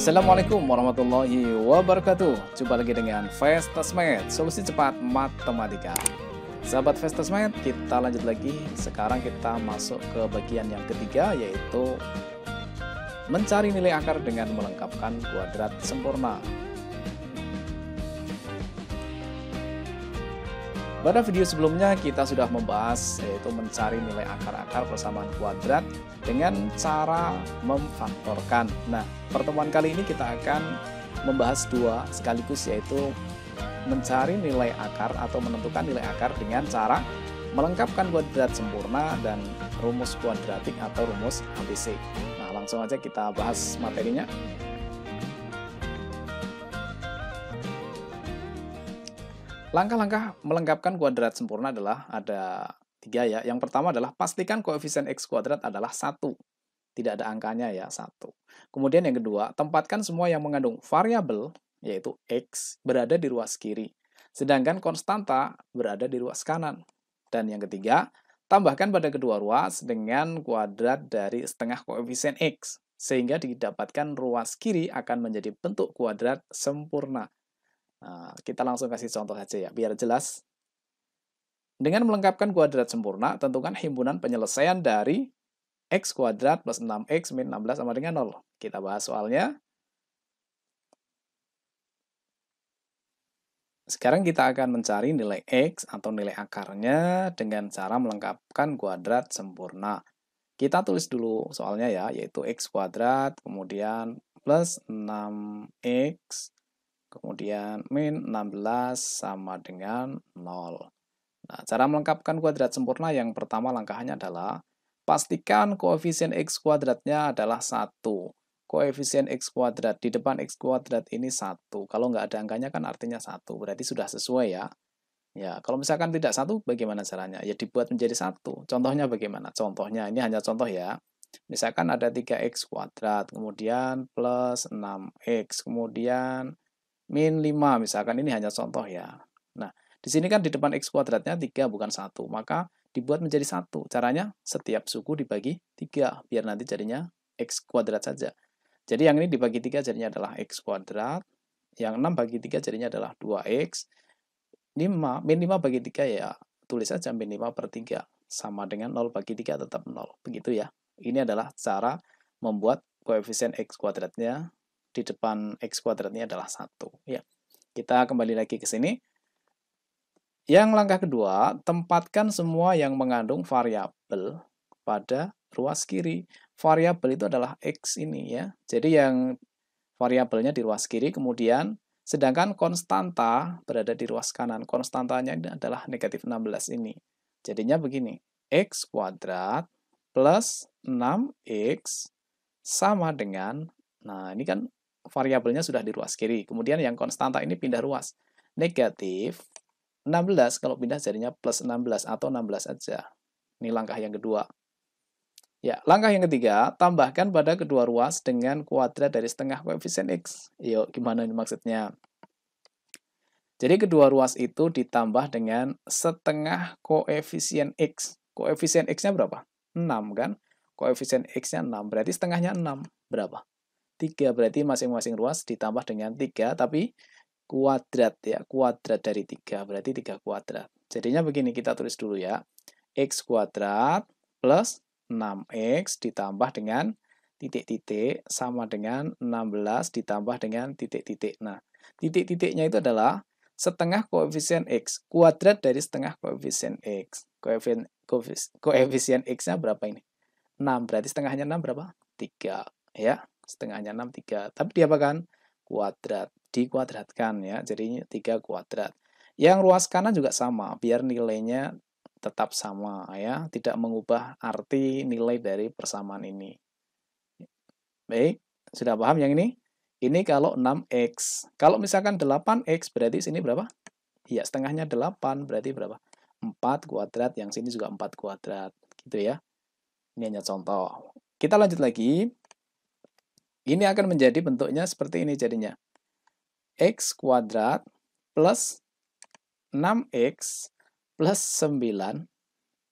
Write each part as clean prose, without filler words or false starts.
Assalamualaikum warahmatullahi wabarakatuh. Jumpa lagi dengan Festasmed, solusi cepat matematika. Sahabat Festasmed, kita lanjut lagi. Sekarang kita masuk ke bagian yang ketiga, yaitu mencari nilai akar dengan melengkapkan kuadrat sempurna. Pada video sebelumnya kita sudah membahas yaitu mencari nilai akar-akar persamaan kuadrat dengan cara memfaktorkan. Nah, pertemuan kali ini kita akan membahas dua sekaligus, yaitu mencari nilai akar atau menentukan nilai akar dengan cara melengkapkan kuadrat sempurna dan rumus kuadratik atau rumus ABC. Nah, langsung aja kita bahas materinya. Langkah-langkah melengkapkan kuadrat sempurna adalah ada 3 ya. Yang pertama adalah pastikan koefisien X kuadrat adalah 1. Tidak ada angkanya ya, 1. Kemudian yang kedua, tempatkan semua yang mengandung variabel, yaitu X, berada di ruas kiri. Sedangkan konstanta berada di ruas kanan. Dan yang ketiga, tambahkan pada kedua ruas dengan kuadrat dari setengah koefisien X. Sehingga didapatkan ruas kiri akan menjadi bentuk kuadrat sempurna. Nah, kita langsung kasih contoh saja ya, biar jelas. Dengan melengkapkan kuadrat sempurna, tentukan himpunan penyelesaian dari X kuadrat plus 6X min 16 sama dengan 0. Kita bahas soalnya. Sekarang kita akan mencari nilai X atau nilai akarnya dengan cara melengkapkan kuadrat sempurna. Kita tulis dulu soalnya ya, yaitu X kuadrat, kemudian plus 6X, kemudian min 16 sama dengan 0. Nah, cara melengkapkan kuadrat sempurna yang pertama langkahnya adalah pastikan koefisien X kuadratnya adalah 1. Koefisien X kuadrat, di depan X kuadrat ini 1. Kalau nggak ada angkanya kan artinya 1, berarti sudah sesuai ya. Ya, kalau misalkan tidak 1, bagaimana caranya? Ya dibuat menjadi 1. Contohnya bagaimana? Contohnya, ini hanya contoh ya. Misalkan ada 3X kuadrat, kemudian plus 6X, kemudian min 5, misalkan ini hanya contoh ya. Nah, di sini kan di depan X kuadratnya 3 bukan 1, maka dibuat menjadi 1. Caranya setiap suku dibagi 3, biar nanti jadinya X kuadrat saja. Jadi yang ini dibagi 3 jadinya adalah X kuadrat, yang 6 bagi 3 jadinya adalah 2X, 5, min 5 bagi 3 ya tulis saja min 5 per 3, sama dengan 0 bagi 3 tetap 0, begitu ya. Ini adalah cara membuat koefisien X kuadratnya di depan X kuadratnya adalah 1. Ya. Kita kembali lagi ke sini. Yang langkah kedua, tempatkan semua yang mengandung variabel pada ruas kiri. Variabel itu adalah X ini ya. Jadi yang variabelnya di ruas kiri, kemudian sedangkan konstanta berada di ruas kanan. Konstantanya ini adalah negatif 16 ini. Jadinya begini, X kuadrat plus 6X sama dengan, nah ini kan variabelnya sudah di ruas kiri. Kemudian yang konstanta ini pindah ruas. Negatif 16 kalau pindah jadinya plus 16 atau 16 aja. Ini langkah yang kedua. Ya, langkah yang ketiga, tambahkan pada kedua ruas dengan kuadrat dari setengah koefisien X. Yuk, gimana ini maksudnya? Jadi kedua ruas itu ditambah dengan setengah koefisien X. Koefisien X-nya berapa? 6 kan? Koefisien X-nya 6, berarti setengahnya 6. Berapa? 3, berarti masing-masing ruas ditambah dengan 3, tapi kuadrat ya, kuadrat dari 3, berarti 3 kuadrat. Jadinya begini, kita tulis dulu ya. X kuadrat plus 6X ditambah dengan titik-titik sama dengan 16 ditambah dengan titik-titik. Nah, titik-titiknya itu adalah setengah koefisien X. Kuadrat dari setengah koefisien X. Koefisien X-nya berapa ini? 6, berarti setengahnya 6 berapa? 3, ya. Setengahnya 6, 3. Tapi diapakan? Kuadrat. Dikuadratkan ya, jadi 3 kuadrat. Yang ruas kanan juga sama, biar nilainya tetap sama ya, tidak mengubah arti nilai dari persamaan ini. Baik, sudah paham yang ini? Ini kalau 6X. Kalau misalkan 8X, berarti sini berapa? Iya, setengahnya 8, berarti berapa? 4 kuadrat, yang sini juga 4 kuadrat. Gitu ya. Ini hanya contoh. Kita lanjut lagi. Ini akan menjadi bentuknya seperti ini jadinya. X kuadrat plus 6X plus 9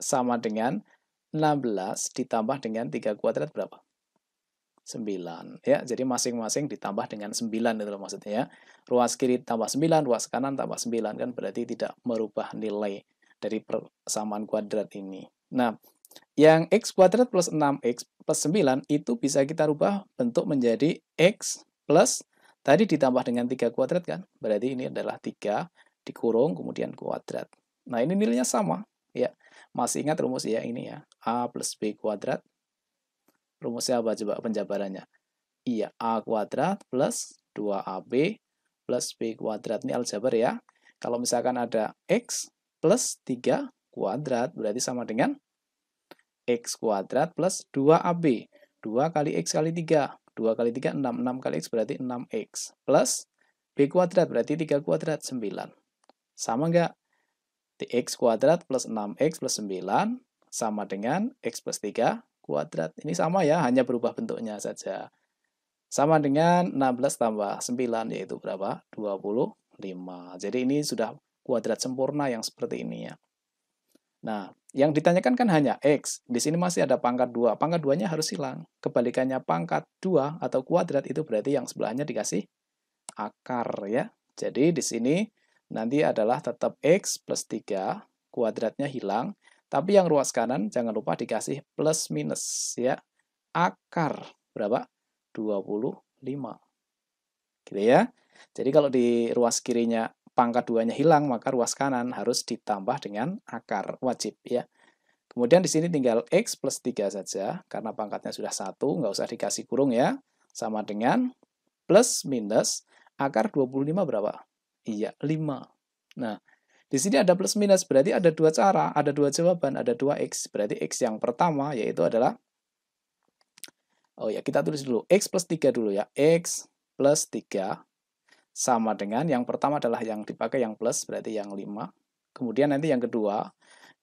sama dengan 16 ditambah dengan 3 kuadrat berapa? 9. Ya, jadi masing-masing ditambah dengan 9 itu loh maksudnya ya. Ruas kiri tambah 9, ruas kanan tambah 9 kan berarti tidak merubah nilai dari persamaan kuadrat ini. Nah, yang x kuadrat plus 6x plus 9 itu bisa kita rubah bentuk menjadi x plus tadi ditambah dengan 3 kuadrat kan. Berarti ini adalah 3 dikurung kemudian kuadrat. Nah, ini nilainya sama ya. Masih ingat rumus ya ini ya. A plus B kuadrat. Rumusnya apa coba penjabarannya? Iya, A kuadrat plus 2AB plus B kuadrat. Ini aljabar ya. Kalau misalkan ada X plus 3 kuadrat, berarti sama dengan X kuadrat plus 2AB. 2 kali X kali 3. 2 kali 3, 6. 6 kali X berarti 6X. Plus B kuadrat berarti 3 kuadrat, 9. Sama nggak? X kuadrat plus 6X plus 9 sama dengan X plus 3 kuadrat. Ini sama ya, hanya berubah bentuknya saja. Sama dengan 16 tambah 9, yaitu berapa? 25. Jadi ini sudah kuadrat sempurna yang seperti ini ya. Nah, yang ditanyakan kan hanya X. Di sini masih ada pangkat 2. Pangkat 2-nya harus hilang. Kebalikannya pangkat 2 atau kuadrat itu berarti yang sebelahnya dikasih akar ya. Jadi di sini nanti adalah tetap X plus 3, kuadratnya hilang. Tapi yang ruas kanan jangan lupa dikasih plus minus ya. Akar berapa? 25. Gitu ya. Jadi kalau di ruas kirinya pangkat 2-nya hilang, maka ruas kanan harus ditambah dengan akar wajib ya. Kemudian di sini tinggal X plus 3 saja, karena pangkatnya sudah 1, nggak usah dikasih kurung ya. Sama dengan plus minus akar 25 berapa? Iya, 5. Nah, di sini ada plus minus, berarti ada dua cara, ada dua jawaban, ada dua X. Berarti X yang pertama yaitu adalah, oh ya kita tulis dulu, X plus 3 dulu ya. X plus 3 sama dengan yang pertama adalah yang dipakai yang plus, berarti yang 5. Kemudian nanti yang kedua,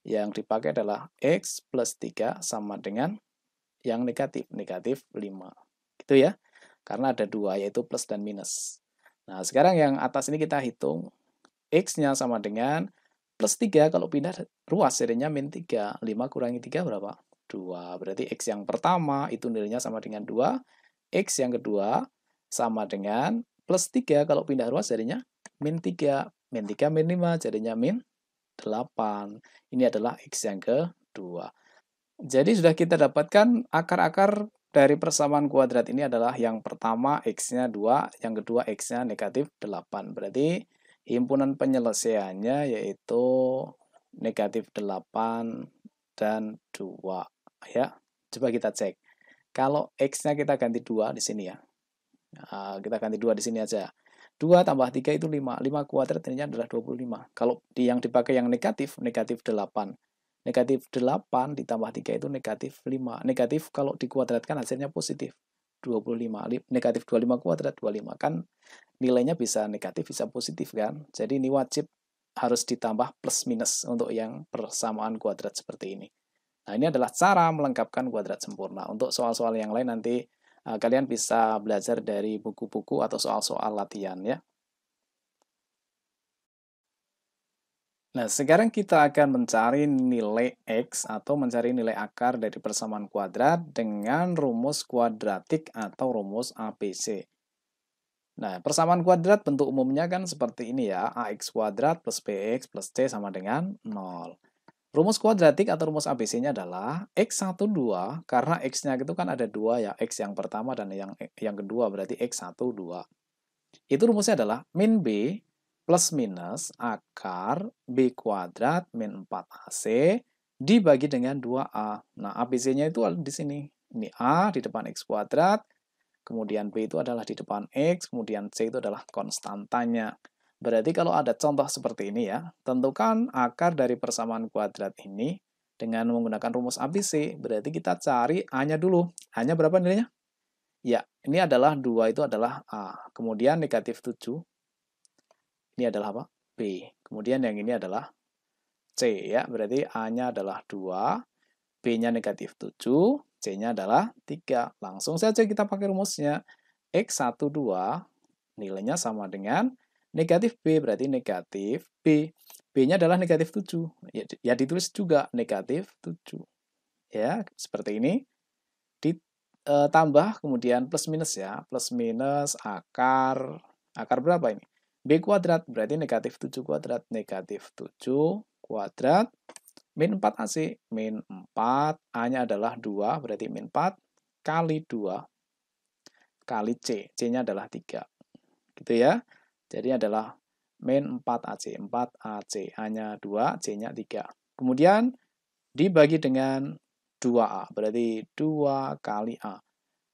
yang dipakai adalah X plus 3 sama dengan yang negatif, negatif 5. Gitu ya. Karena ada dua, yaitu plus dan minus. Nah, sekarang yang atas ini kita hitung. X-nya sama dengan plus 3, kalau pindah ruas jadinya min 3. 5 kurangi 3 berapa? 2. Berarti X yang pertama itu nilainya sama dengan 2. X yang kedua sama dengan plus 3, kalau pindah ruas jadinya min 3. Min 3 min 5 jadinya min 8. Ini adalah X yang kedua. Jadi sudah kita dapatkan akar-akar dari persamaan kuadrat ini adalah yang pertama X-nya 2, yang kedua X-nya negatif 8. Berarti himpunan penyelesaiannya yaitu negatif 8 dan 2. Ya, coba kita cek. Kalau X-nya kita ganti 2 di sini ya. Nah, kita ganti 2 di sini aja. 2 tambah 3 itu 5. 5 kuadrat ini adalah 25. Kalau yang dipakai yang negatif, negatif 8. Negatif 8 ditambah 3 itu negatif 5. Negatif kalau dikuadratkan hasilnya positif. 25. Negatif 25 kuadrat 25. Kan nilainya bisa negatif, bisa positif kan. Jadi ini wajib harus ditambah plus minus untuk yang persamaan kuadrat seperti ini. Nah, ini adalah cara melengkapkan kuadrat sempurna. Untuk soal-soal yang lain nanti kalian bisa belajar dari buku-buku atau soal-soal latihan ya. Nah, sekarang kita akan mencari nilai X atau mencari nilai akar dari persamaan kuadrat dengan rumus kuadratik atau rumus ABC. Nah, persamaan kuadrat bentuk umumnya kan seperti ini ya, AX kuadrat plus BX plus C sama dengan 0. Rumus kuadratik atau rumus ABC-nya adalah X1, 2, karena X-nya itu kan ada 2 ya, X yang pertama dan yang kedua, berarti X1, 2. Itu rumusnya adalah min B plus minus akar B kuadrat min 4AC dibagi dengan 2A. Nah, ABC-nya itu di sini. Ini A di depan X kuadrat, kemudian B itu adalah di depan X, kemudian C itu adalah konstantanya. Berarti kalau ada contoh seperti ini ya, tentukan akar dari persamaan kuadrat ini dengan menggunakan rumus ABC. Berarti kita cari A-nya dulu. A-nya berapa nilainya? Ya, ini adalah 2 itu adalah A. Kemudian negatif 7. Ini adalah apa? B. Kemudian yang ini adalah C ya. Berarti A-nya adalah 2, B-nya negatif 7, C-nya adalah 3. Langsung saja kita pakai rumusnya. X1, 2 nilainya sama dengan negatif B, berarti negatif B. B-nya adalah negatif 7. Ya ditulis juga negatif 7. Ya, seperti ini. tambah kemudian plus minus ya. Plus minus akar berapa ini? B kuadrat berarti negatif 7 kuadrat. Negatif 7 kuadrat min 4 AC. Min 4 A-nya adalah 2 berarti min 4 kali 2 kali C. C-nya adalah 3. Gitu ya. Jadi adalah min 4 AC. 4 AC. A-nya 2, C-nya 3. Kemudian dibagi dengan 2A. Berarti 2 kali A.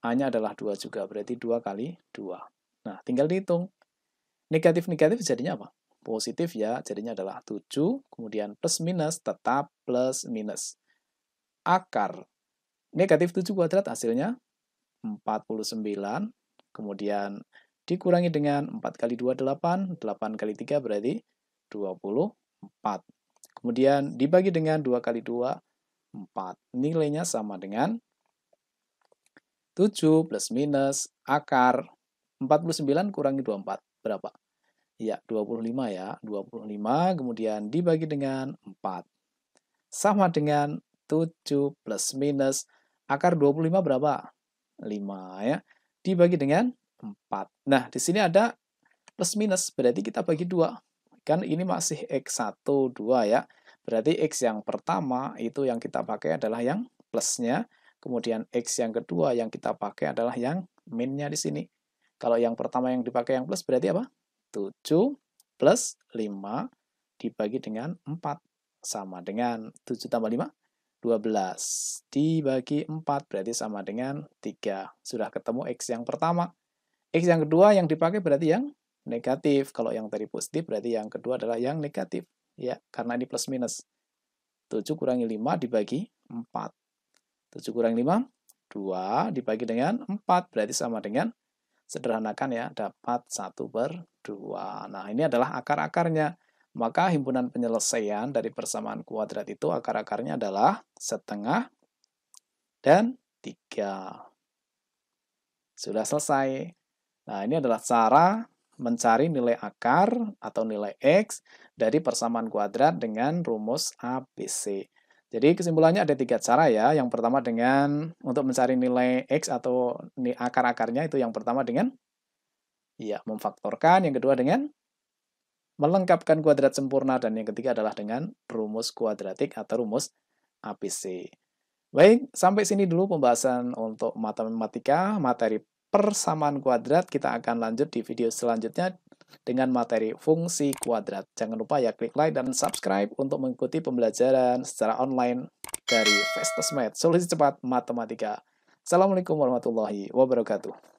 A-nya adalah 2 juga. Berarti 2 kali 2. Nah, tinggal dihitung. Negatif-negatif jadinya apa? Positif ya. Jadinya adalah 7. Kemudian plus minus tetap plus minus. Akar negatif 7 kuadrat hasilnya 49. Kemudian dikurangi dengan 4 kali 2, 8. 8 kali 3 berarti 24. Kemudian dibagi dengan 2 kali 2, 4. Nilainya sama dengan 7 plus minus akar 49 kurangi 24. Berapa? Ya, 25 ya. 25 kemudian dibagi dengan 4. Sama dengan 7 plus minus akar 25 berapa? 5 ya. Dibagi dengan 4. Nah, di sini ada plus minus, berarti kita bagi 2. Kan ini masih X1, 2 ya. Berarti X yang pertama itu yang kita pakai adalah yang plusnya. Kemudian X yang kedua yang kita pakai adalah yang minnya di sini. Kalau yang pertama yang dipakai yang plus berarti apa? 7 plus 5 dibagi dengan 4. Sama dengan 7 tambah 5, 12. Dibagi 4 berarti sama dengan 3. Sudah ketemu X yang pertama. X yang kedua yang dipakai berarti yang negatif. Kalau yang tadi positif berarti yang kedua adalah yang negatif. Ya, karena ini plus minus. 7 kurangi 5 dibagi 4. 7 kurangi 5, 2 dibagi dengan 4. Berarti sama dengan, sederhanakan ya, dapat 1/2. Nah, ini adalah akar-akarnya. Maka himpunan penyelesaian dari persamaan kuadrat itu akar-akarnya adalah setengah dan 3. Sudah selesai. Nah, ini adalah cara mencari nilai akar atau nilai X dari persamaan kuadrat dengan rumus ABC. Jadi kesimpulannya ada 3 cara ya. Yang pertama dengan untuk mencari nilai X atau akar-akarnya itu yang pertama dengan ya memfaktorkan, yang kedua dengan melengkapkan kuadrat sempurna, dan yang ketiga adalah dengan rumus kuadratik atau rumus ABC. Baik, sampai sini dulu pembahasan untuk matematika, materi persamaan kuadrat. Kita akan lanjut di video selanjutnya dengan materi fungsi kuadrat. Jangan lupa ya klik like dan subscribe untuk mengikuti pembelajaran secara online dari Festus Math, solusi cepat matematika. Assalamualaikum warahmatullahi wabarakatuh.